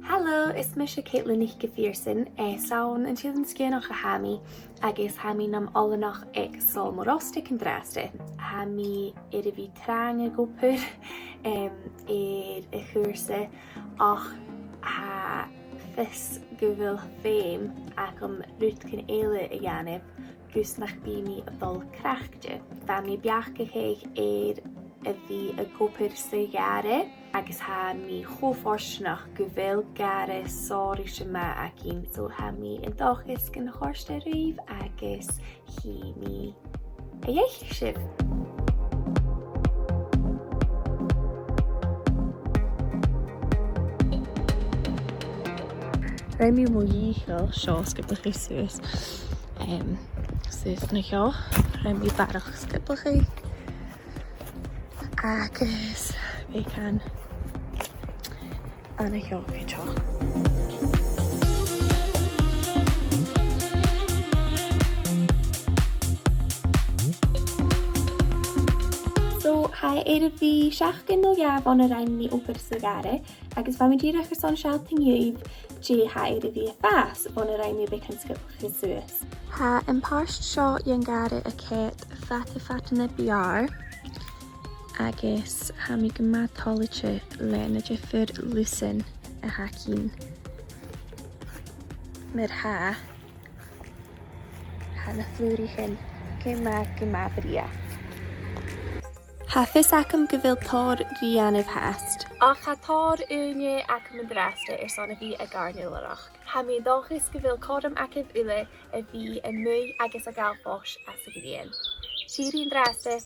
Hello, is mis Caitlin ich gefearsin saun an siad an sciannach a hami agus hami nam allanach ag sol morostic an draste. Hami a bhí trang a gopur i chuirse ach ha fis go bhfuil féim ac rútcin éile a dhéanamh gus nach bí a bhil creachte. Tá mi beach go chéich a bhí a gopur sa ghearre agus ha mi chófársnach go bhfuil gare sóri se ma acin, so ha mi an dochas gan chorste riomh agus hi mi a dhéich sib. Raim mi mó díchail seo sciplacha suas. Suas na seo, raim mi barach sciplacha agus bacon and a yogurt chalk. So, ha bhí seachtain nó gheabh an a raimní ópar sa gare, agus bha mi ddíreach ar son sealtain dhéobh dé ha bhí a fás an a raimní bacon sciplacha suas. Ha an páist seo an gare a cét fata bear, agus ha mi go mátálaite lena jefur lusin a hacín mar ha na flúrichin go má bria. Ha fis acum go bhfuil tór rianamh heast. Ach ha tór úne acum an drasta ar son a bhí a garniúlarach. Ha mi dóchas go bhfuil códam acib ule a bhí a mú agus a gáil fós as a gríon. Sírí an drasta.